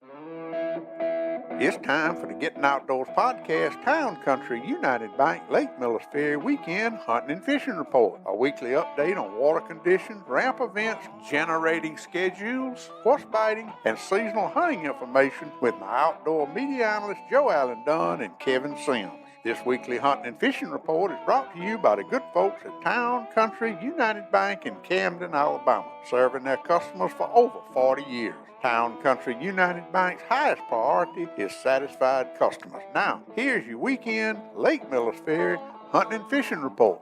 It's time for the Gettin Outdoors podcast, Town Country United Bank Lake Millers Ferry Weekend Hunting and Fishing Report. A weekly update on water conditions, ramp events, generating schedules, horse biting, and seasonal hunting information with my outdoor media analysts Joe Allen Dunn and Kevin Sims. This weekly hunting and fishing report is brought to you by the good folks at Town Country United Bank in Camden, Alabama, serving their customers for over 40 years. Town Country United Bank's highest priority is satisfied customers. Now, here's your weekend Lake Millers Ferry hunting and fishing report.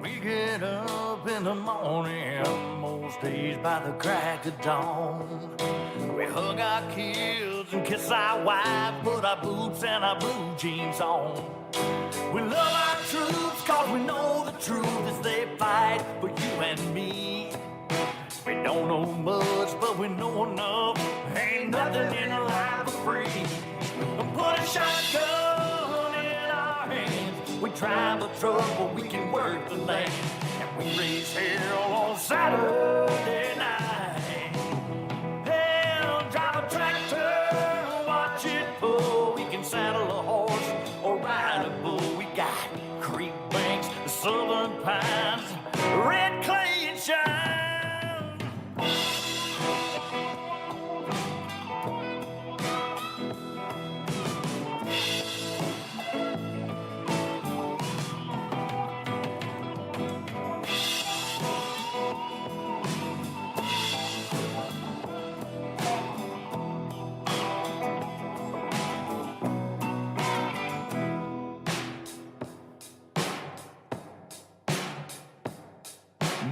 We get up in the morning, most days by the crack of dawn. We hug our kids and kiss our wife, put our boots and our blue jeans on. We love our troops cause we know the truth as they fight for you and me. We don't know much, but we know enough. Ain't nothing in life for free. Put a shotgun in our hands. We drive a truck but we can work the land. And we raise hell on Saturday night. Drive a tractor, watch it pull. We can saddle a horse or ride a bull. We got creek banks, southern pines, red clay and shine.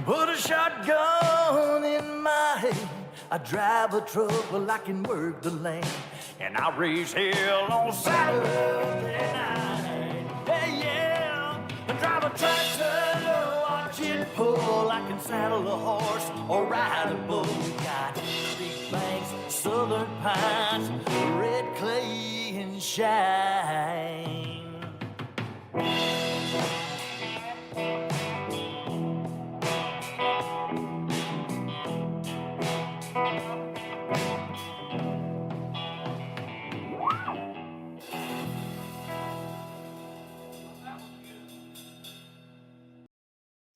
Put a shotgun in my hand. I drive a truck, well I can work the land. And I raise hell on Saturday night. Hey, yeah, I drive a tractor, watch it pull. I can saddle a horse or ride a bull. We got creek banks, southern pines, red clay and shine.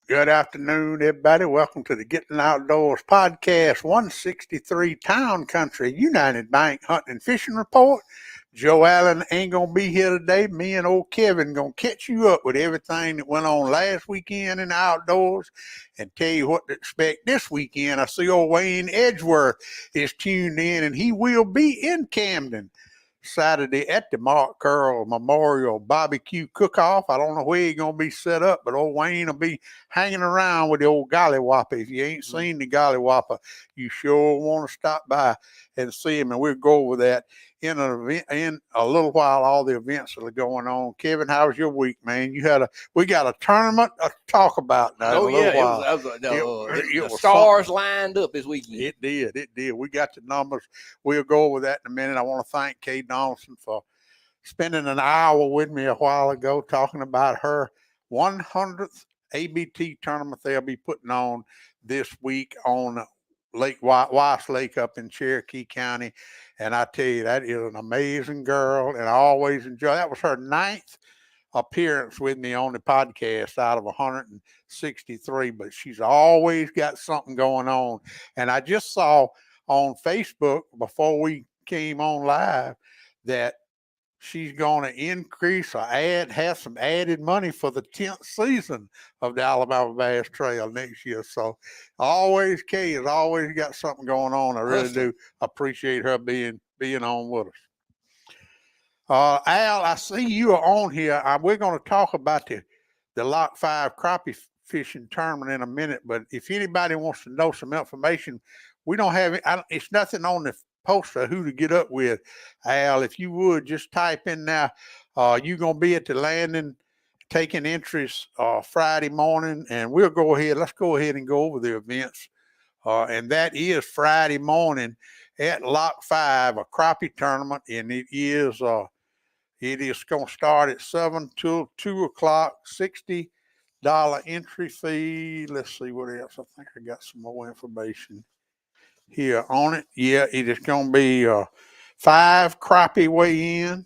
Good afternoon, everybody. Welcome to the Gettin Outdoors podcast, 163 Town Country United Bank Hunting and Fishing Report. Joe Allen ain't going to be here today. Me and old Kevin going to catch you up with everything that went on last weekend in the outdoors and tell you what to expect this weekend. I see old Wayne Edgeworth is tuned in, and he will be in Camden Saturday at the Mark Curl Memorial Barbecue Cook-Off. I don't know where he's going to be set up, but old Wayne will be hanging around with the old Gollywhopper. If you ain't seen the Gollywhopper, you sure want to stop by and see him, and we'll go over that in a little while, all the events that are going on. Kevin, how was your week, man? We got a tournament to talk about now. Oh, yeah. The stars lined up this weekend. It did. We got the numbers. We'll go over that in a minute. I want to thank Kay Donaldson for spending an hour with me a while ago talking about her 100th ABT tournament they'll be putting on this week on Weiss Lake up in Cherokee County. And I tell you, that is an amazing girl, and I always enjoy. That was her 9th appearance with me on the podcast out of 163, but she's always got something going on. And I just saw on Facebook before we came on live that she's going to increase or have some added money for the 10th season of the Alabama Bass Trail next year. So Kay has always got something going on. I really do appreciate her being on with us. Al, I see you are on here. We're going to talk about the Lock 5 crappie fishing tournament in a minute, but if anybody wants to know some information, we don't have it. It's nothing on the poster who to get up with. Al, if you would just type in now, you're going to be at the landing taking interest Friday morning, and let's go ahead and go over the events. And that is Friday morning at Lock 5, a crappie tournament, and it is going to start at 7 till 2 o'clock. $60 entry fee. Let's see what else. I think I got some more information here on it. Yeah, it is going to be 5 crappie weigh-in.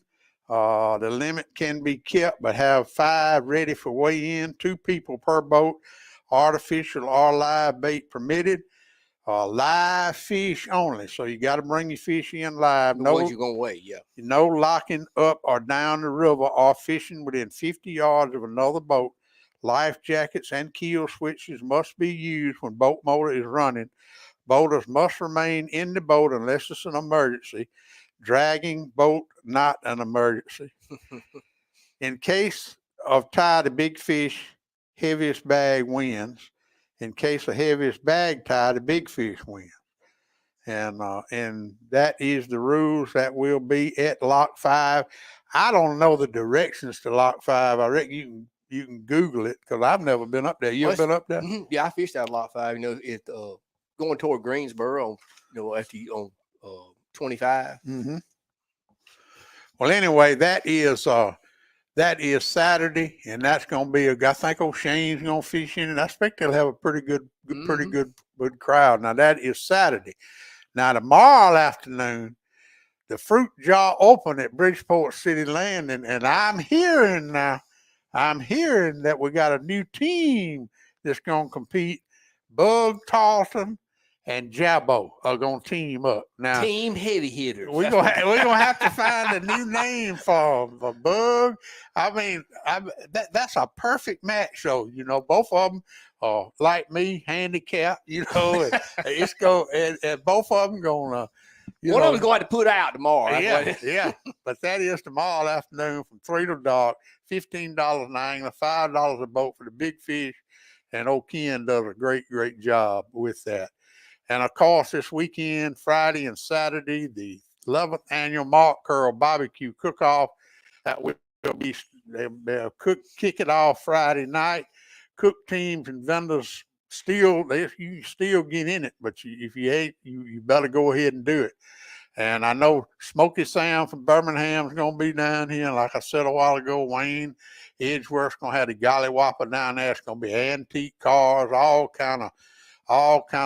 The limit can be kept, but have 5 ready for weigh-in. 2 people per boat. Artificial or live bait permitted. Live fish only. So you got to bring your fish in live. The ones you're going to weigh, yeah. No locking up or down the river or fishing within 50 yards of another boat. Life jackets and keel switches must be used when boat motor is running. Boaters must remain in the boat unless it's an emergency. Dragging boat, not an emergency. In case of tie to big fish, heaviest bag wins. In case of heaviest bag tie, the big fish wins. And that is the rules that will be at Lock 5. I don't know the directions to Lock 5. I reckon you can Google it because I've never been up there. You ever been up there? Mm-hmm. Yeah, I fished out Lock 5. It's going toward Greensboro. After you on 25. Mm-hmm. Well, anyway, that is Saturday, and that's going to be I think old Shane's going to fish in it. I expect they'll have a pretty good crowd. Now that is Saturday. Now tomorrow afternoon, the fruit jar open at Bridgeport City Landing, and I'm hearing that we got a new team that's going to compete. Bug Tarleton and Jabbo are going to team up. Now, team heavy hitters. We're gonna have to find a new name for Bug. I mean, that's a perfect match. So both of them are like me, handicapped. And it's and both of them gonna. One of them's going to put out tomorrow. Yeah. But that is tomorrow afternoon from 3 to dark. $15 an angler, $5 a boat for the big fish, and old Ken does a great job with that. And of course, this weekend, Friday and Saturday, the 11th annual Mark Curl Barbecue Cook-Off. That will be they'll kick it off Friday night. Cook teams and vendors you still get in it, but if you ain't, you better go ahead and do it. And I know Smokey Sam from Birmingham is going to be down here. And like I said a while ago, Wayne Edgeworth's going to have the Golly Whopper down there. It's going to be antique cars, all kind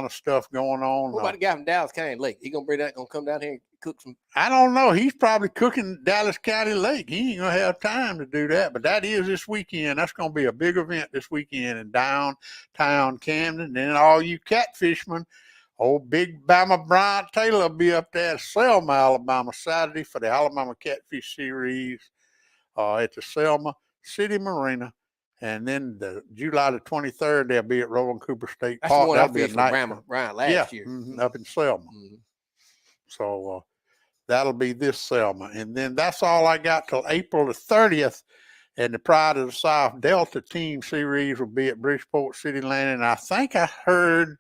of stuff going on. What about the guy from Dallas County Lake? He gonna come down here and cook some? I don't know. He's probably cooking Dallas County Lake. He ain't gonna have time to do that. But that is this weekend. That's gonna be a big event this weekend in downtown Camden. And then all you catfishmen, old Big Bama Bryant Taylor will be up there at Selma, Alabama, Saturday for the Alabama Catfish Series at the Selma City Marina. And then July the 23rd, they'll be at Roland Cooper State Park. That's the one That'll I be a fished night with Brian last year. Up in Selma. Mm-hmm. So that'll be this Selma. And then that's all I got till April the 30th. And the Pride of the South Delta Team Series will be at Bridgeport City Landing. And I think I heard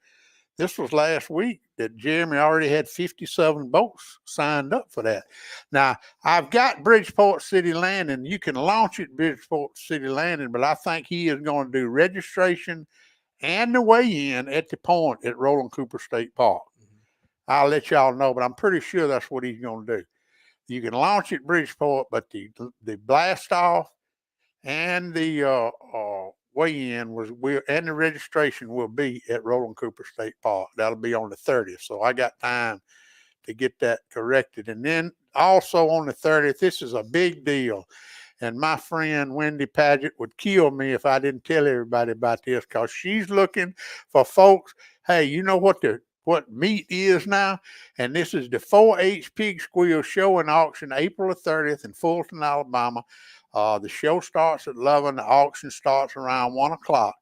this was last week that Jeremy already had 57 boats signed up for that. Now, I've got Bridgeport City Landing. You can launch at Bridgeport City Landing, but I think he is going to do registration and the weigh-in at the point at Roland Cooper State Park. Mm-hmm. I'll let y'all know, but I'm pretty sure that's what he's going to do. You can launch at Bridgeport, but the blast-off and the weigh-in and the registration will be at Roland Cooper State Park. That'll be on the 30th. So I got time to get that corrected. And then also on the 30th, this is a big deal. And my friend Wendy Paget would kill me if I didn't tell everybody about this, because she's looking for folks. Hey, you know what meat is now? And this is the 4-H Pig Squeal Show and Auction, April the 30th in Fulton, Alabama. The show starts at 11. The auction starts around 1 o'clock.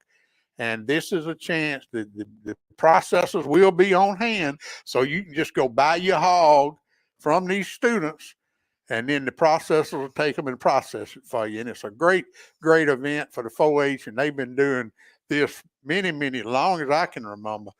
And this is a chance that the processors will be on hand. So you can just go buy your hog from these students, and then the processors will take them and process it for you. And it's a great event for the 4-H. And they've been doing this many, long as I can remember.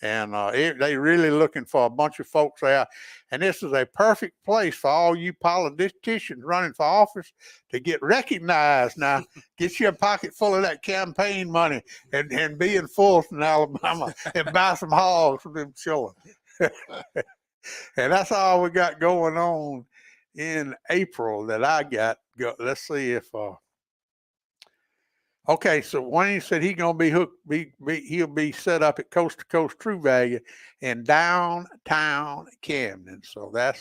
And they really looking for a bunch of folks out. And this is a perfect place for all you politicians running for office to get recognized. Now, get your pocket full of that campaign money and be in Fulton, Alabama, and buy some hogs from them children. And that's all we got going on in April that I got. Let's see if okay, so Wayne said he's gonna be hooked. He'll be set up at Coast to Coast True Value in downtown Camden. So that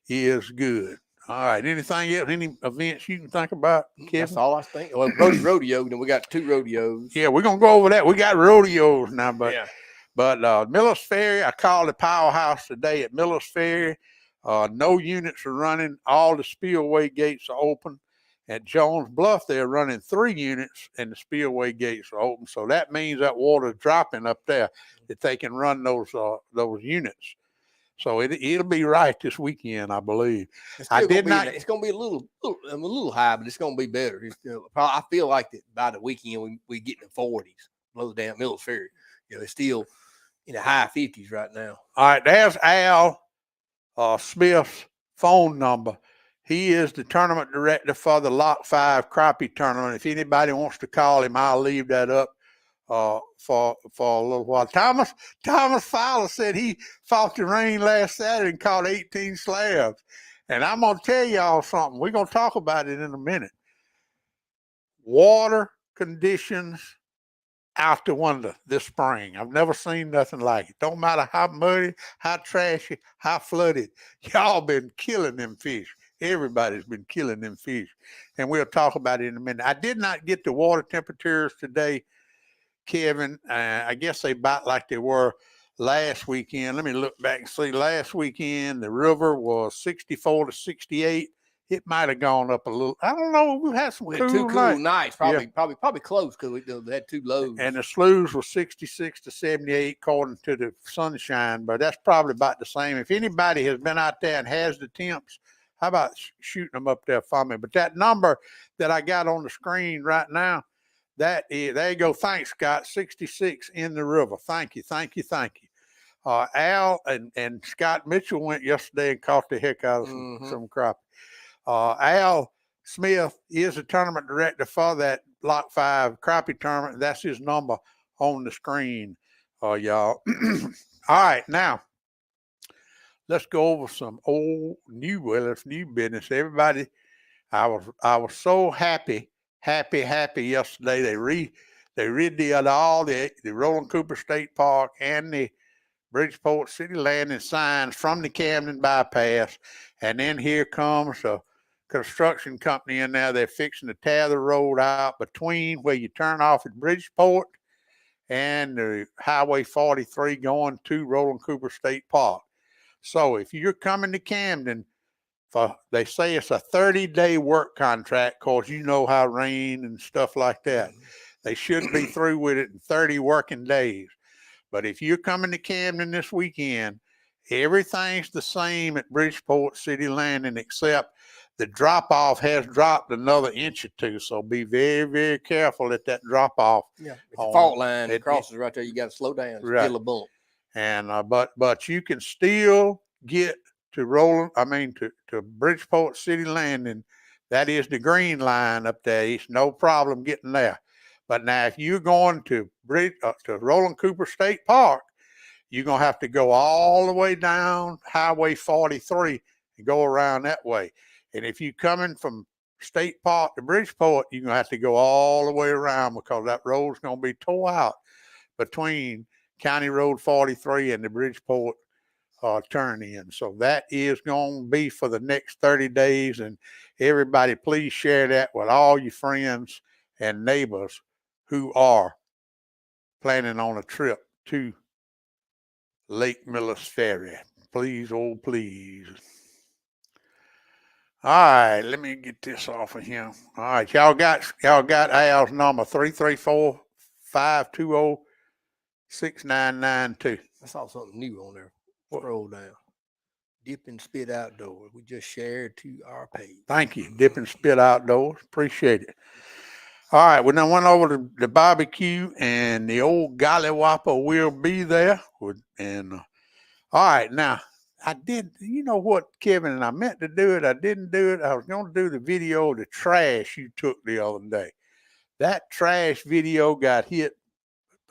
is good. All right. Anything else? Any events you can think about, Kevin? That's all I think. Well, Brody Rodeo. We got 2 rodeos. Yeah, we're gonna go over that. We got rodeos now, but Yeah. but Millers Ferry. I called the powerhouse today at Millers Ferry. No units are running. All the spillway gates are open. At Jones Bluff, they're running 3 units, and the spillway gates are open. So that means that water's dropping up there that they can run those units. So it'll be right this weekend, I believe. I did not. It's going to be a little high, but it's going to be better. I feel like that by the weekend we get in the 40s, blows down Millers Ferry. It's still in the high 50s right now. All right, there's Al Smith's phone number. He is the tournament director for the Lock 5 Crappie Tournament. If anybody wants to call him, I'll leave that up for a little while. Thomas Fowler said he fought the rain last Saturday and caught 18 slabs. And I'm going to tell y'all something. We're going to talk about it in a minute. Water conditions out the window this spring. I've never seen nothing like it. Don't matter how muddy, how trashy, how flooded. Y'all been killing them fish. Everybody's been killing them fish. And we'll talk about it in a minute. I did not get the water temperatures today, Kevin. I guess they about like they were last weekend. Let me look back and see. Last weekend, the river was 64 to 68. It might have gone up a little. I don't know. We've had some cool nights. Probably close because we had 2 lows. And the sloughs were 66 to 78 according to the sunshine. But that's probably about the same. If anybody has been out there and has the temps, how about shooting them up there for me? But that number that I got on the screen right now, that is, there you go. Thanks, Scott. 66 in the river. Thank you. Al and Scott Mitchell went yesterday and caught the heck out of some crappie. Al Smith is the tournament director for that Lock 5 Crappie Tournament. That's his number on the screen, y'all. All right, now let's go over some it's new business. Everybody, I was so happy yesterday. They redid all the Roland Cooper State Park and the Bridgeport City Landing signs from the Camden bypass. And then here comes a construction company in there. They're fixing to tear the road out between where you turn off at Bridgeport and the Highway 43 going to Roland Cooper State Park. So if you're coming to Camden, they say it's a 30-day work contract because you know how rain and stuff like that. They should be through with it in 30 working days. But if you're coming to Camden this weekend, everything's the same at Bridgeport City Landing except the drop-off has dropped another inch or 2. So be very, very careful at that drop-off. Yeah, it's a fault line. It crosses right there. You got to slow down. It's still a bump. And but you can still get to Bridgeport City Landing. That is the green line up there. It's no problem getting there. But now if you're going to Roland Cooper State Park, you're gonna have to go all the way down Highway 43 and go around that way. And if you're coming from State Park to Bridgeport, you're gonna have to go all the way around because that road's gonna be tore out between County Road 43 and the Bridgeport turn in. So that is going to be for the next 30 days. And everybody, please share that with all your friends and neighbors who are planning on a trip to Lake Millers Ferry. Please, oh, please. All right, let me get this off of him. All right, y'all got Al's number 334-520-6992. I saw something new on there. Scroll down. Dip and Spit Outdoors. We just shared to our page. Thank you, Dip and Spit Outdoors. Appreciate it. All right, we now went over to the barbecue, and the old Golly Whopper will be there. And all right, now I did. You know what, Kevin? And I meant to do it. I didn't do it. I was going to do the video of the trash you took the other day. That trash video got hit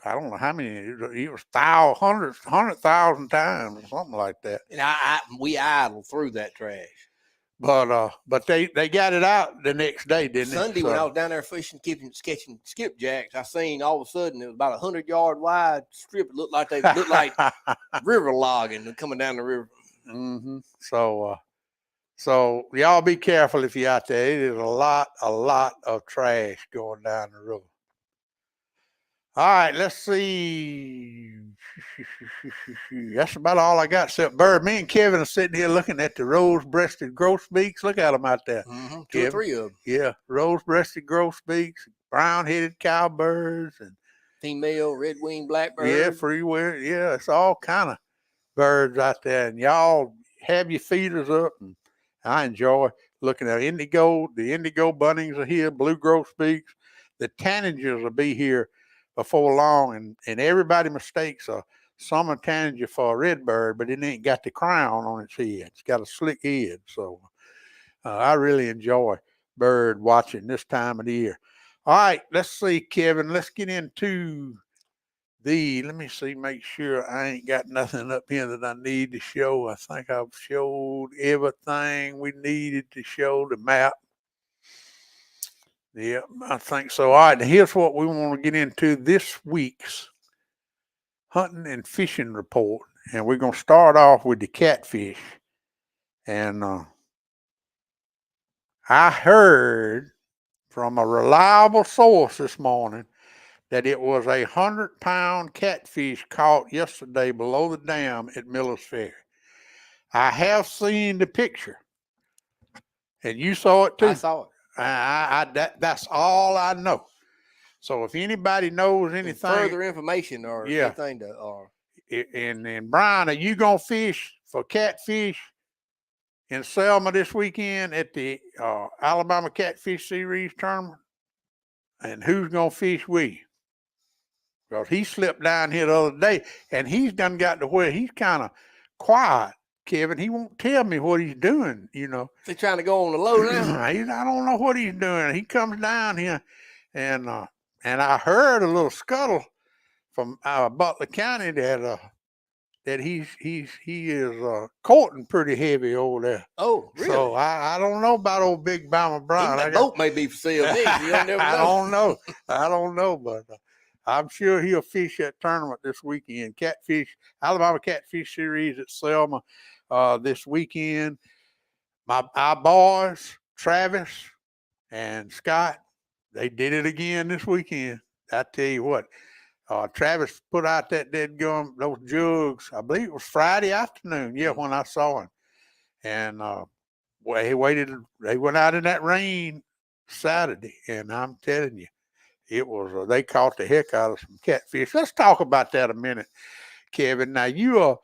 I don't know how many. It was hundreds, 100,000 times or something like that. And we idled through that trash. But they got it out the next day, didn't they? Sunday when I was down there fishing, sketching skipjacks, I seen all of a sudden it was about 100-yard wide strip. It looked like river logging coming down the river. Mm-hmm. So y'all be careful if you're out there. It is a lot of trash going down the river. All right, let's see. That's about all I got. Except Bird, me and Kevin are sitting here looking at the rose-breasted grosbeaks. Look at them out there. Mm-hmm. Two or three of them. Yeah, rose-breasted grosbeaks, brown-headed cowbirds, and female red-winged blackbird. Yeah, freeware. Yeah, it's all kind of birds out there, and y'all have your feeders up, and I enjoy looking at indigo. The indigo buntings are here, blue grosbeaks. The tanagers will be here before long, and everybody mistakes a summer tanager for a red bird, but it ain't got the crown on its head. It's got a slick head. So I really enjoy bird watching this time of the year. All right, let's see, Kevin. Let's get into let me see, make sure I ain't got nothing up here that I need to show. I think I've showed everything we needed to show, the map. Yeah, I think so. All right, here's what we want to get into this week's hunting and fishing report. And we're going to start off with the catfish. And I heard from a reliable source this morning that it was 100-pound catfish caught yesterday below the dam at Millers Ferry. I have seen the picture. And you saw it too. I saw it. That's all I know. So if anybody knows anything, further information or anything and Brian, are you gonna fish for catfish in Selma this weekend at the Alabama Catfish Series tournament? And who's gonna fish with you? Because he slipped down here the other day, and he's done got to where he's kind of quiet. Kevin, he won't tell me what he's doing, They're trying to go on the low now. I don't know what he's doing. He comes down here, and I heard a little scuttle from Butler County that he is courting pretty heavy over there. Oh, really? So I don't know about old Big Bama Brown. That boat may be for sale. I don't know, but I'm sure he'll fish that tournament this weekend. Alabama Catfish Series at Selma this weekend. Our boys, Travis and Scott, they did it again this weekend. I tell you what, Travis put out those jugs. I believe it was Friday afternoon. Yeah, when I saw him, and he waited. They went out in that rain Saturday, and I'm telling you, it was. They caught the heck out of some catfish. Let's talk about that a minute, Kevin. Now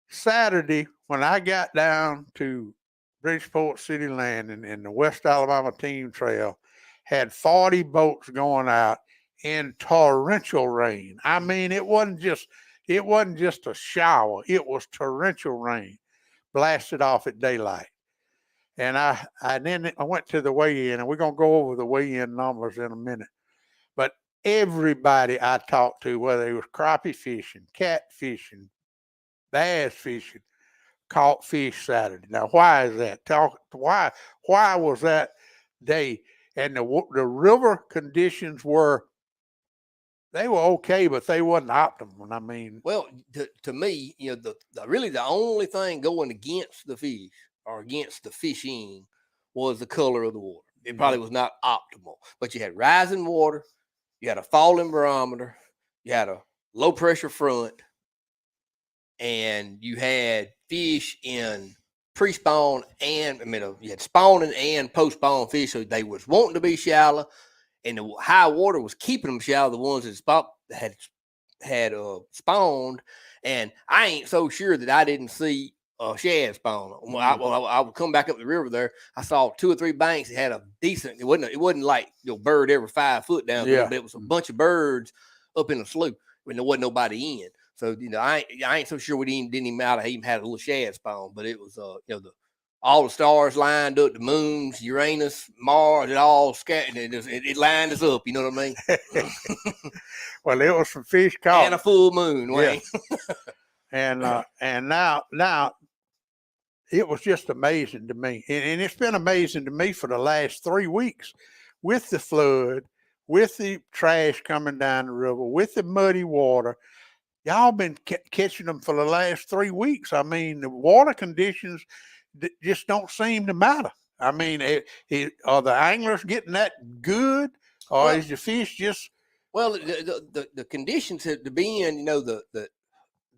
Saturday when I got down to Bridgeport City Landing and the West Alabama Team Trail had 40 boats going out in torrential rain. I mean, it wasn't just a shower. It was torrential rain, blasted off at daylight. And then I went to the weigh-in, and we're gonna go over the weigh-in numbers in a minute. But everybody I talked to, whether it was crappie fishing, cat fishing, bass fishing, caught fish Saturday. Now, why is that? Why was that day? And the river conditions were okay, but they wasn't optimal. I mean, well, to me, really the only thing going against the fish or against the fishing was the color of the water. It probably was not optimal, but you had rising water, you had a falling barometer, you had a low pressure front, and you had fish in pre-spawn you had spawning and post-spawn fish, so they was wanting to be shallow, and the high water was keeping them shallow, the ones that had spawned, and I ain't so sure that I didn't see a shad spawn. I would come back up the river there, I saw 2 or 3 banks that had a decent, it wasn't like bird every 5 foot down there, but it was a bunch of birds up in the slough when there wasn't nobody in. So I ain't so sure we didn't even had a little shad spawn, but it was all the stars lined up, the moons, Uranus, Mars, it all scattered. It lined us up. You know what I mean? Well, there was some fish caught. And a full moon, Wayne. Yeah. And now it was just amazing to me. And it's been amazing to me for the last 3 weeks with the flood, with the trash coming down the river, with the muddy water. Y'all been catching them for the last 3 weeks. I mean, the water conditions just don't seem to matter. I mean, are the anglers getting that good, or is the fish just? Well, the conditions to be in,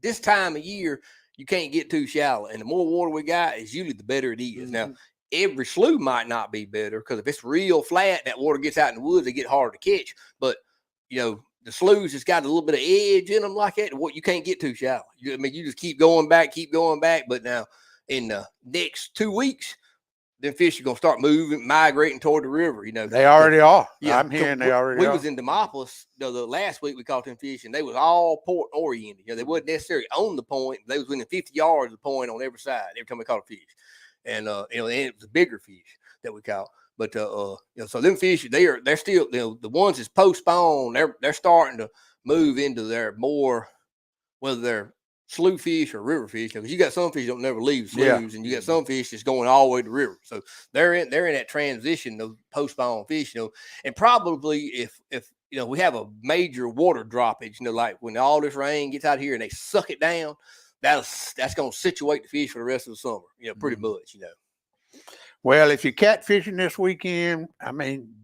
this time of year, you can't get too shallow, and the more water we got, is usually the better it is. Now, every slough might not be better, because if it's real flat, that water gets out in the woods, they get harder to catch. But the sloughs just got a little bit of edge in them like that. What you can't get too shallow. You just keep going back. But now in the next 2 weeks, then fish are gonna start migrating toward the river. They already are. Yeah, I'm hearing they already are. We was in Demopolis the last week. We caught them fish, and they was all port oriented. They wasn't necessarily on the point. They was within 50 yards of the point on every side every time we caught a fish, and it was a bigger fish that we caught. But so them fish, they're still the ones that's postponed. They're starting to move into their more, whether they're slough fish or river fish, because you got some fish don't never leave sloughs, and you got some fish that's going all the way to the river. So they're in that transition of postponed fish, and probably if we have a major water droppage, like when all this rain gets out here and they suck it down, that's going to situate the fish for the rest of the summer, pretty much. Well, if you're catfishing this weekend,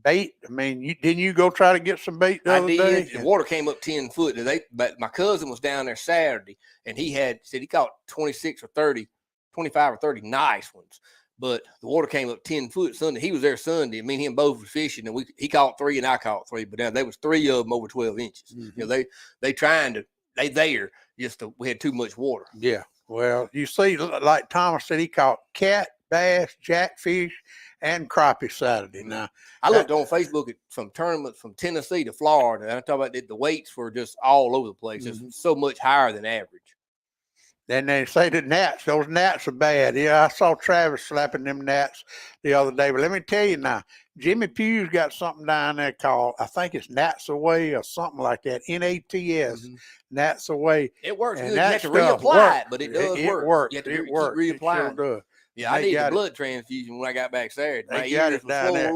bait. Didn't you go try to get some bait the other day? The water came up 10 foot. But my cousin was down there Saturday, and he said he caught 25 or 30 nice ones. But the water came up 10 foot Sunday. He was there Sunday. Me and him both was fishing, and he caught 3 and I caught 3. But now there was 3 of them over 12 inches. We had too much water. Yeah. Well, you see, like Thomas said, he caught cat, bass, jackfish, and crappie Saturday. Now, I looked on Facebook at some tournaments from Tennessee to Florida, and I talk about the weights were just all over the place. It's so much higher than average. Then they say the gnats, those gnats are bad. Yeah, I saw Travis slapping them gnats the other day. But let me tell you now, Jimmy Pugh's got something down there called, I think it's Gnats Away or something like that. NATS, Gnats Away. It works good. You have to reapply it, but it does work. It works. You have to keep reapplying. It sure does. Yeah, I needed a blood transfusion when I got back Saturday. They got it down there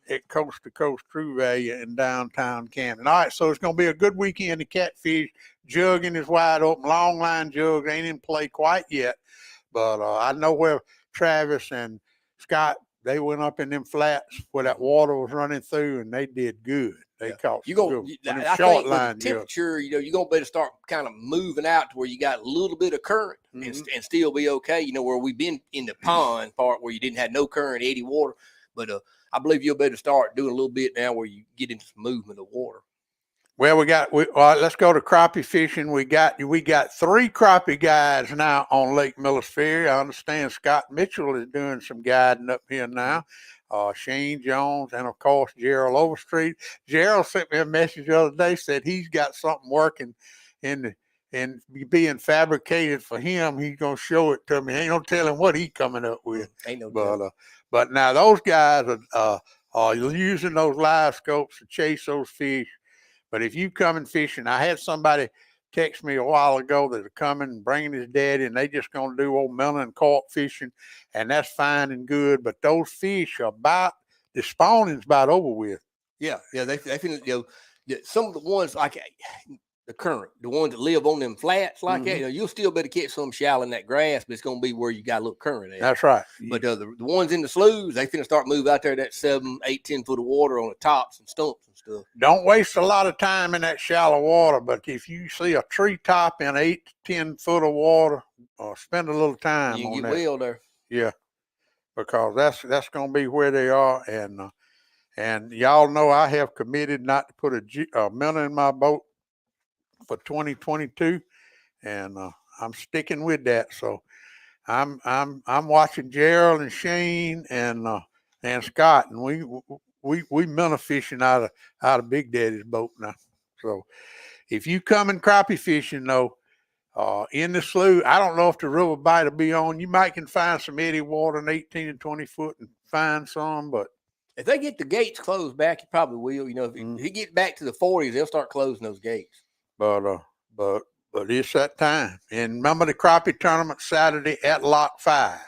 at Coast to Coast True Value in downtown Camden. All right, so it's going to be a good weekend of catfish. Jugging is wide open. Long line jugs ain't in play quite yet. But I know where Travis and Scott, they went up in them flats where that water was running through, and they did good. They caught short line temperature, you're going to better start kind of moving out to where you got a little bit of current and still be okay. Where we've been in the pond part where you didn't have no current, eddy water. But I believe you'll better start doing a little bit now where you get into some movement of water. Well, let's go to crappie fishing. We got 3 crappie guides now on Lake Millers Ferry. I understand Scott Mitchell is doing some guiding up here now. Shane Jones, and of course Gerald Overstreet. Gerald sent me a message the other day, said he's got something working and being fabricated for him. He's gonna show it to me. Ain't no telling what he's coming up with. Ain't no but now those guys are using those live scopes to chase those fish. But if you coming fishing, I had somebody text me a while ago that are coming, bringing his daddy, and they just going to do old melon and carp fishing, and that's fine and good. But those fish are the spawning's about over with. Yeah, they some of the ones like the current, the ones that live on them flats like that, you'll still better catch some shallow in that grass, but it's going to be where you got a little current at. That's right. But the ones in the sloughs, they finna start move out there that 7, 8, 10 foot of water on the tops and stumps and stuff. Don't waste a lot of time in that shallow water, but if you see a treetop in 8 to 10 foot of water, spend a little time you on can that. get well there. Yeah, because that's going to be where they are, and y'all know I have committed not to put a minnow in my boat for 2022, and I'm sticking with that. So I'm watching Gerald and Shane and Scott, and we minnow fishing out of Big Daddy's boat now. So if you come in crappie fishing though, in the slough. I don't know if the river bite will be on. You might can find some eddy water in 18 and 20 foot and find some, but if they get the gates closed back, you probably will. You know, if you get back to the 40s, they'll start closing those gates. But it's that time. And remember the crappie tournament Saturday at Lock 5.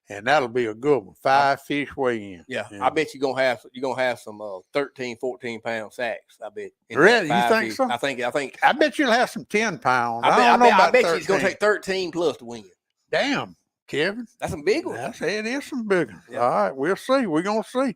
And that'll be a good one. 5 fish weigh in. Yeah, I bet you're gonna have some 13, 14 pound sacks. I bet. Really? You think fish. so? I think. I bet you'll have some 10 pounds. I bet you it's gonna take 13 plus to win. Damn, Kevin. That's some big ones. It is some big ones. Yeah. All right, we'll see. We're gonna see.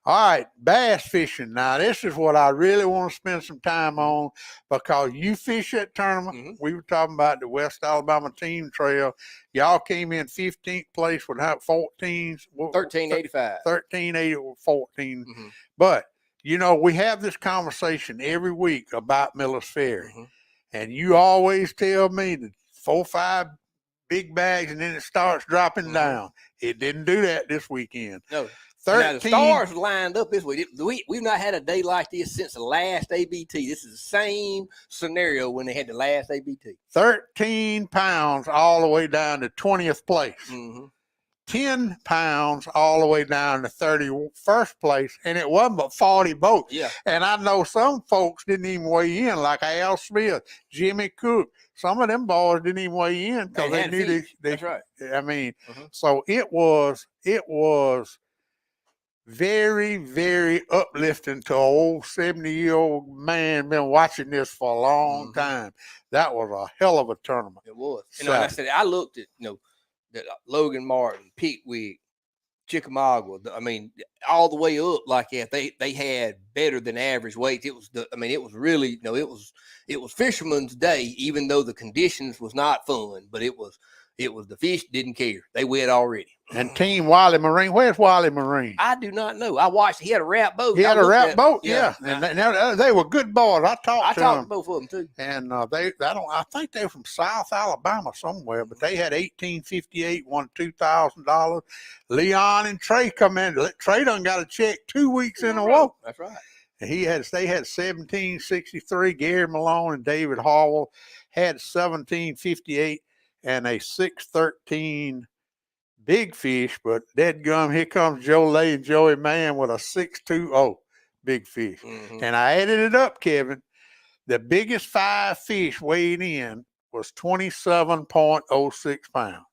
All right, bass fishing. Now, this is what I really want to spend some time on because you fish that tournament. Mm-hmm. We were talking about the West Alabama Team Trail. Y'all came in 15th place with 14s. 1385. 1380 or 14. Mm-hmm. But, you know, we have this conversation every week about Millers Ferry. Mm-hmm. And you always tell me that 4 or 5 big bags and then it starts dropping down. It didn't do that this weekend. No. 13. Now, the stars lined up this week. We've not had a day like this since the last ABT. This is the same scenario when they had the last ABT. 13 pounds all the way down to 20th place. Mm-hmm. 10 pounds all the way down to 31st place, and it wasn't but 40 boats. Yeah. And I know some folks didn't even weigh in, like Al Smith, Jimmy Cook. Some of them boys didn't even weigh in because they knew they. That's right. I mean, so it was very, very uplifting to an old 70-year-old man been watching this for a long time. That was a hell of a tournament. It was. And like I said, I looked at, that Logan Martin, Pickwick, Chickamauga, I mean, all the way up like that. They had better than average weights. It was it was really, it was fisherman's day, even though the conditions was not fun, but it was the fish didn't care. They wet already. And Team Wiley Marine, where's Wiley Marine? I do not know. I watched. He had a wrap boat. He had a wrap boat, yeah. And they were good boys. I talked to both of them too. And I think they're from South Alabama somewhere, but they had 1858, won $2,000. Leon and Trey come in. Trey done got a check 2 weeks in a row. That's right. And they had 1763. Gary Malone and David Harwell had 1758 and a 613 big fish, but dadgum, here comes Joe Lay and Joey Mann with a 620 big fish. And I added it up, Kevin. The biggest 5 fish weighed in was 27.06 pounds.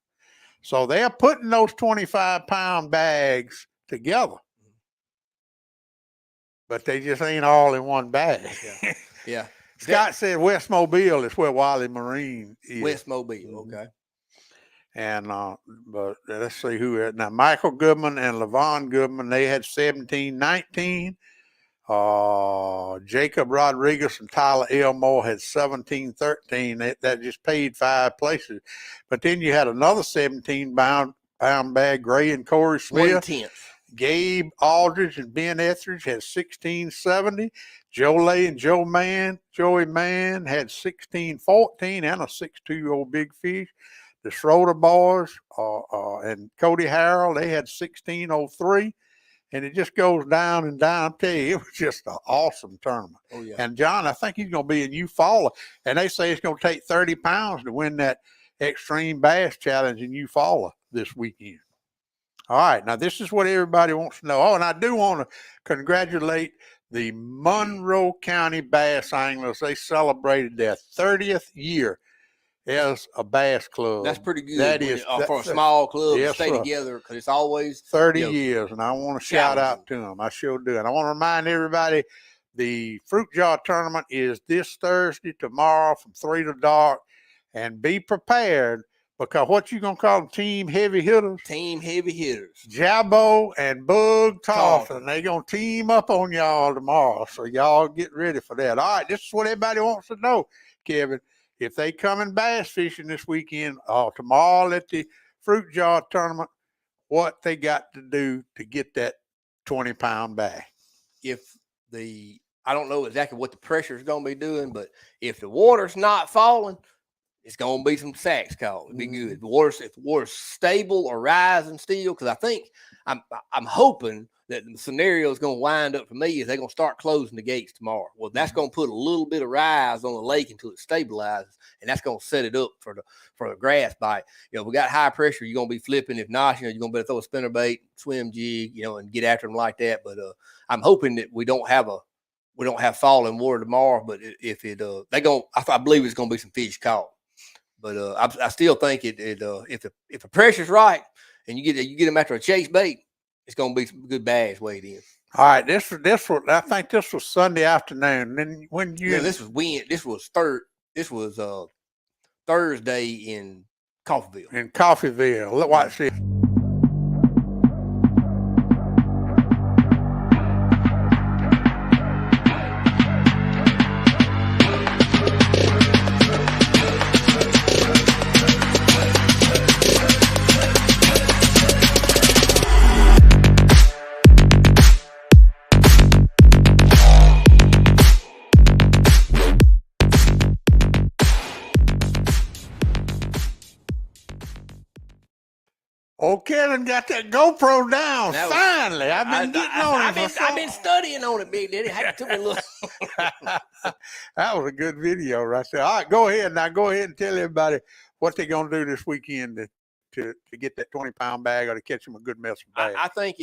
So they're putting those 25-pound bags together. But they just ain't all in one bag. Yeah. Scott said West Mobile is where Wiley Marine is. West Mobile, okay. And but let's see who now. Michael Goodman and Levon Goodman, they had 1719. Jacob Rodriguez and Tyler Elmore had 1713. That just paid 5 places. But then you had another 17-pound bag, Gray and Corey Smith. 1/10. Gabe Aldridge and Ben Etheridge had 1670. Joe Lay and Joey Mann had 1614 and a 620 big fish. The Schroeder boys and Cody Harrell, they had 1603. And it just goes down and down. I tell you, it was just an awesome tournament. Oh, yeah. And John, I think he's going to be in Eufaula. And they say it's going to take 30 pounds to win that Extreme Bass Challenge in Eufaula this weekend. All right, now this is what everybody wants to know. Oh, and I do want to congratulate the Monroe County Bass Anglers. They celebrated their 30th year as a bass club. That's pretty good. That is for a small club to yes, stay sir. Together, because it's always 30 years, and I want to shout out to them. I sure do. And I want to remind everybody, the Fruit Jar Tournament is this Thursday, tomorrow from 3 to dark, and be prepared. Because what you going to call them, team heavy hitters? Team heavy hitters. Jabbo and Bug Toffin. They going to team up on y'all tomorrow. So y'all get ready for that. All right, this is what everybody wants to know, Kevin. If they coming bass fishing this weekend, tomorrow at the Fruit Jar Tournament, what they got to do to get that 20-pound bag? I don't know exactly what the pressure is going to be doing, but if the water's not falling, it's going to be some sacks caught. It'd be good. If the water's stable or rising still, because I think I'm hoping that the scenario is going to wind up for me is they're going to start closing the gates tomorrow. Well, that's going to put a little bit of rise on the lake until it stabilizes, and that's going to set it up for the grass bite. You know, we got high pressure, you're going to be flipping. If not, you know, you're going to better throw a spinnerbait, swim jig, you know, and get after them like that. But I'm hoping that we don't have falling water tomorrow. But if it I believe it's going to be some fish caught. But I still think if the pressure's right and you get them after a chase bait, it's gonna be some good bass weighed in. All right, this was I think this was Sunday afternoon. Then when this was Thursday in Coffeyville. In Coffeyville, look, watch this. Oh, Kevin got that GoPro down. Finally, I've been getting on it. I've been studying on it, Big Daddy. It took me a little. That was a good video right there. All right, go ahead now. Go ahead and tell everybody what they're gonna do this weekend to get that 20-pound bag or to catch them a good mess of bass. I think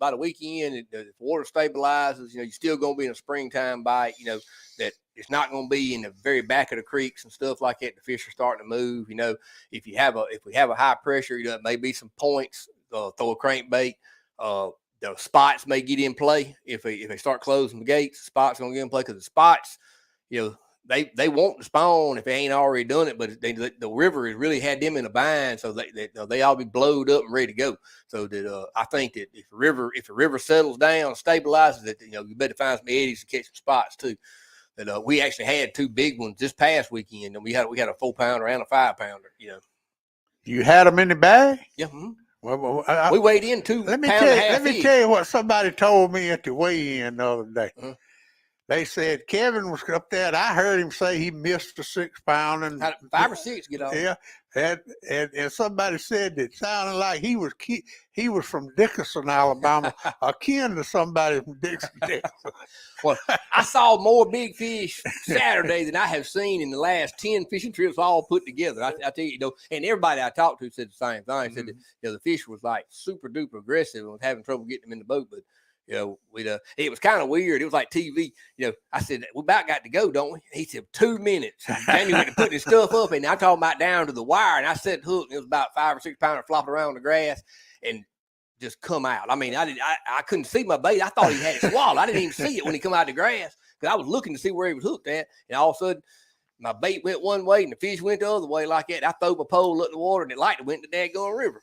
by the weekend, if the water stabilizes, you know, you're still gonna be in a springtime bite. You know that it's not gonna be in the very back of the creeks and stuff like that. The fish are starting to move. You know, if we have a high pressure, you know, it may be some points. Throw a crankbait. The spots may get in play if they start closing the gates. The spots gonna get in play because the spots, you know, they want to spawn if they ain't already done it, but the river has really had them in a bind, so they all be blowed up and ready to go. So that I think that if the river settles down, stabilizes, that you know you better find some eddies to catch some spots too. That we actually had two big ones this past weekend, and we had a 4-pounder and a 5-pounder. You know, you had them in the bag. Yeah. Mm-hmm. Well, we weighed in 2 Let me tell you what somebody told me at the weigh-in the other day. Uh-huh. They said Kevin was up there, and I heard him say he missed a 6-pounder. And 5 or 6 get off. Yeah, and somebody said that it sounded like he was from Dickinson, Alabama, akin to somebody from Dixon, Texas. Well, I saw more big fish Saturday than I have seen in the last 10 fishing trips all put together. I tell you, you know, and everybody I talked to said the same thing. Mm-hmm. Said that, you know, the fish was like super duper aggressive and was having trouble getting them in the boat, but. You know, it was kind of weird. It was like TV. You know, I said, we about got to go, don't we? He said, 2 minutes. Jamie went to put his stuff up, and I talking about down to the wire, and I set the hook, and it was about 5 or 6 pounder flopping around the grass and just come out. I mean, I couldn't see my bait. I thought he had it swallowed. I didn't even see it when he come out of the grass because I was looking to see where he was hooked at, and all of a sudden, my bait went one way, and the fish went the other way like that. I threw my pole up in the water, and it like went to the daggone river.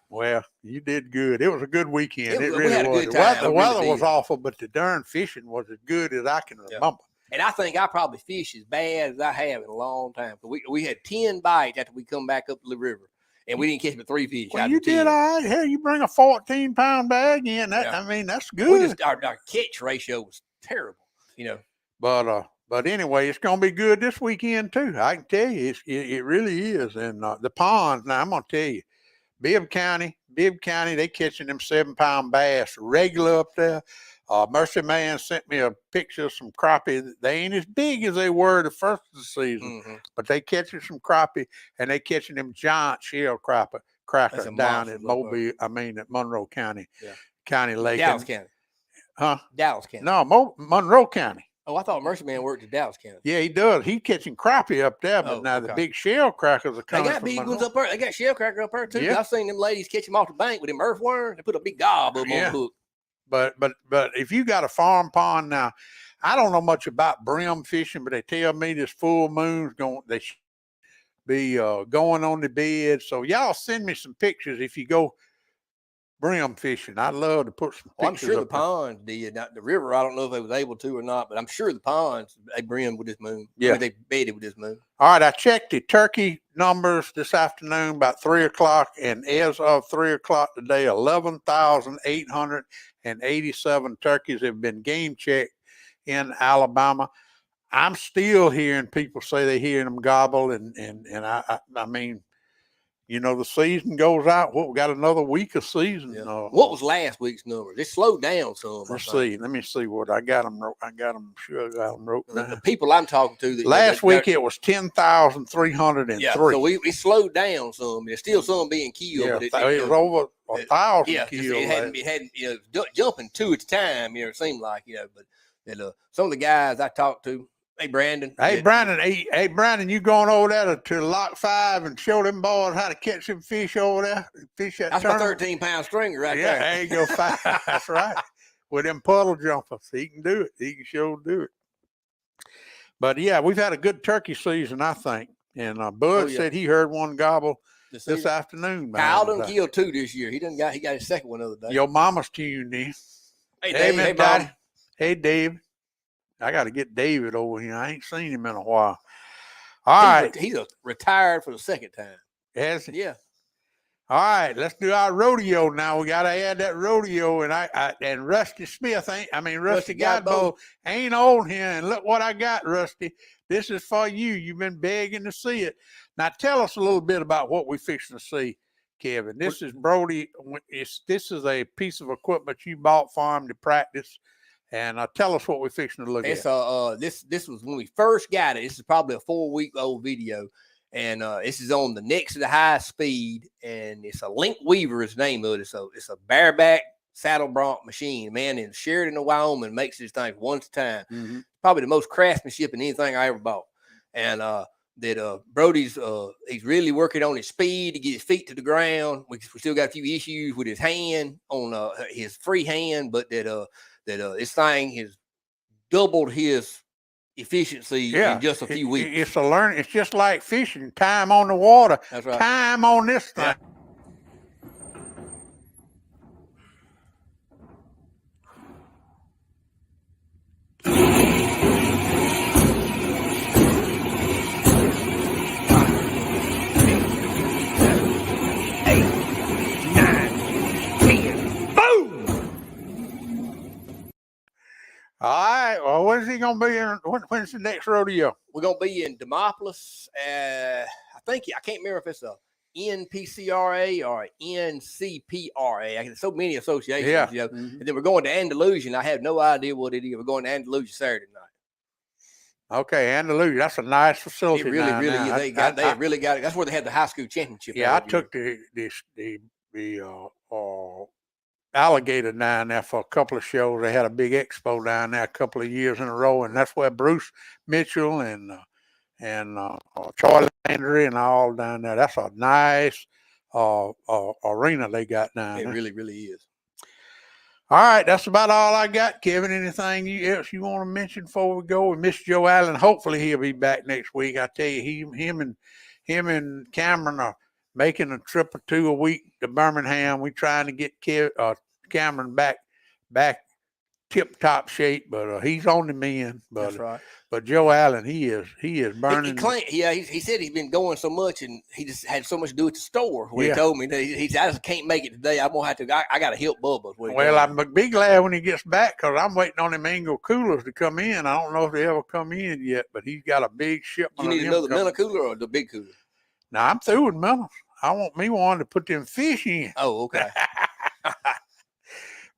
Well, you did good. It was a good weekend. It really we had was. A good time. The weather was awful, but the darn fishing was as good as I can remember. And I think I probably fished as bad as I have in a long time. We had 10 bites after we come back up the river, and we didn't catch but 3 fish. Well, you did all right. Hell, you bring a 14-pound bag in. I mean, that's good. Our catch ratio was terrible, you know. But anyway, it's going to be good this weekend too. I can tell you, it really is. And the ponds. Now I'm going to tell you. Bibb County, they catching them 7-pound bass regular up there. Mercy Man sent me a picture of some crappie. They ain't as big as they were the first of the season, but they catching some crappie, and they catching them giant shell crackers down at Mobile. At Monroe County, County Lake. Dallas County. Huh? Dallas County. No, Monroe County. Oh, I thought Mercy Man worked at Dallas County. Yeah, he does. He's catching crappie up there, but the big shell crackers are coming. They got big ones up there. They got shell cracker up there too. Yeah. I've seen them ladies catch them off the bank with them earthworms. They put a big gob up on the hook. But if you got a farm pond now, I don't know much about brim fishing, but they tell me this full moon's they should be going on the bed. So y'all send me some pictures if you go brim fishing. I'd love to put some pictures. I'm sure the ponds did. Not the river, I don't know if they was able to or not, but I'm sure the ponds they brimmed with this moon. Yeah, they bedded with this moon. All right, I checked the turkey numbers this afternoon about 3:00, and as of 3:00 today, 11,887 turkeys have been game checked in Alabama. I'm still hearing people say they're hearing them gobble, and I mean, you know, the season goes out. Well, we got another week of season. Yeah. What was last week's number? It slowed down some. Let's see. Let me see what I got them. I got them. Sure, I got them wrote down. The people I'm talking to. Last week it was 10,303. Yeah, so we slowed down some. There's still some being killed. Yeah, but it was over 1,000 killed. It hadn't jumping two at a time. It seemed like but some of the guys I talked to. Hey, Brandon. Hey, Brandon, you going over there to Lock 5 and show them boys how to catch them fish over there? Fish that That's my 13-pound stringer right there. Yeah, there you go. That's right. With them puddle jumpers. He can do it. He can sure do it. But, yeah, we've had a good turkey season, I think. And Bud said he heard one gobble this afternoon. Kyle done killed 2 this year. He got his second one the other day. Your mama's tuned in. Hey, Dave. Hey, Daddy. Hey, Dave. I got to get David over here. I ain't seen him in a while. All right. He's retired for the second time. Has he? Yeah. All right. Let's do our rodeo now. We got to add that rodeo. And Rusty Smith Rusty Godbow ain't on here. And look what I got, Rusty. This is for you. You've been begging to see it. Now tell us a little bit about what we're fixing to see, Kevin. This is Brody. This is a piece of equipment you bought for him to practice. And tell us what we're fixing to look at. This was when we first got it. This is probably a 4-week-old video. And this is on the next to the high speed. And it's a Link Weaver is the name of it. It's a bareback saddle bronc machine. Man in Sheridan, Wyoming makes these things one at a time. Mm-hmm. Probably the most craftsmanship in anything I ever bought. And Brody's he's really working on his speed to get his feet to the ground. We still got a few issues with his hand on his free hand, but this thing has doubled his efficiency in just a few weeks. It's a learning. It's just like fishing. Time on the water. That's right. Time on this thing. Yeah. All right. Well, when's he going to be in? When's the next rodeo? We're going to be in Demopolis. I can't remember if it's a NPCRA or NCPRA. There's so many associations. Yeah. Mm-hmm. And then we're going to Andalusia. I have no idea what it is. We're going to Andalusia Saturday night. Okay, Andalusia. That's a nice facility. It really is. They really got it. That's where they had the high school championship. Yeah, I took the alligator down there for a couple of shows. They had a big expo down there a couple of years in a row, and that's where Bruce Mitchell and Charlie Landry and all down there. That's a nice arena they got down there. It really, really is. All right, that's about all I got, Kevin. Anything else you want to mention before we go? We miss Joe Allen. Hopefully he'll be back next week. I tell you, him and Cameron are making a trip or 2 a week to Birmingham. We're trying to get Cameron back tip-top shape, but he's on the mend. But, that's right. But Joe Allen, he is burning. He said he's been going so much, and he just had so much to do at the store. He told me that I just can't make it today. I'm gonna have to. I got to help Bubba. Well, I'm be glad when he gets back because I'm waiting on them Angle coolers to come in. I don't know if they ever come in yet, but he's got a big shipment. You need another Miller cooler or the big cooler? Now I'm through with Millers. I want me one to put them fish in. Oh, okay.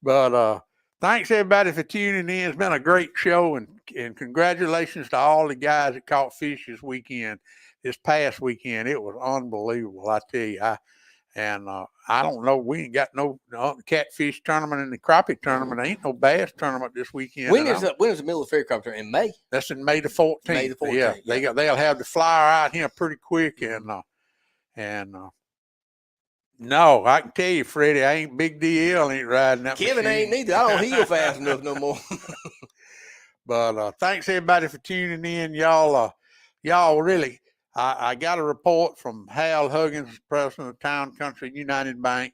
But thanks everybody for tuning in. It's been a great show, and congratulations to all the guys that caught fish this past weekend. It was unbelievable, I tell you. I don't know. We ain't got no catfish tournament and the crappie tournament. There ain't no bass tournament this weekend. When is the Millers Ferry Cup tournament? In May? That's in May the 14th. May the 14th. Yeah, they'll have the flyer out here pretty quick, and no, I can tell you, Freddie, I ain't Big DL ain't riding that. Kevin machine. Ain't neither. I don't heal fast enough no more. But thanks everybody for tuning in, y'all. Y'all really, I got a report from Hal Huggins, president of Town Country United Bank,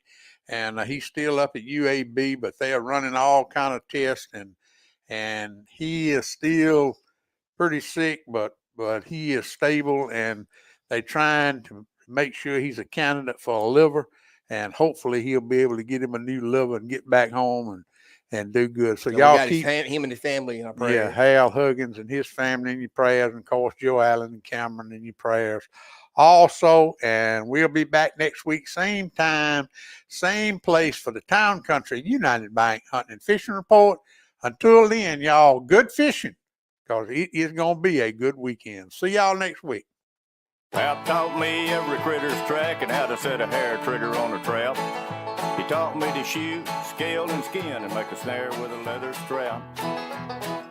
and he's still up at UAB, but they are running all kind of tests, and he is still pretty sick, but he is stable, and they trying to make sure he's a candidate for a liver, and hopefully he'll be able to get him a new liver and get back home and do good. So y'all keep him and his family in our prayers. Yeah, Hal Huggins and his family in your prayers, and of course Joe Allen and Cameron in your prayers. also. And we'll be back next week, same time, same place for the Town Country United Bank Hunting and Fishing Report. Until then, y'all, good fishing, because it is going to be a good weekend. See y'all next week. Pap taught me every critter's track and how to set a hair trigger on a trap. He taught me to shoot, scale, and skin and make a snare with a leather strap.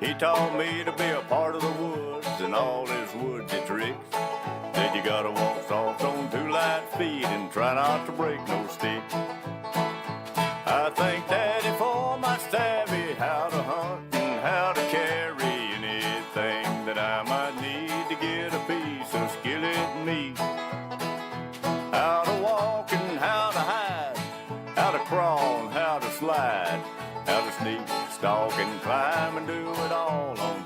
He taught me to be a part of the woods and all his woodsy tricks. Said you gotta walk soft on 2 light feet and try not to break no stick. I thank Daddy for my savvy, how to hunt and how to carry anything that I might need to get a piece of skillet meat. How to walk and how to hide, how to crawl and how to slide, how to sneak, stalk, and climb and do it all on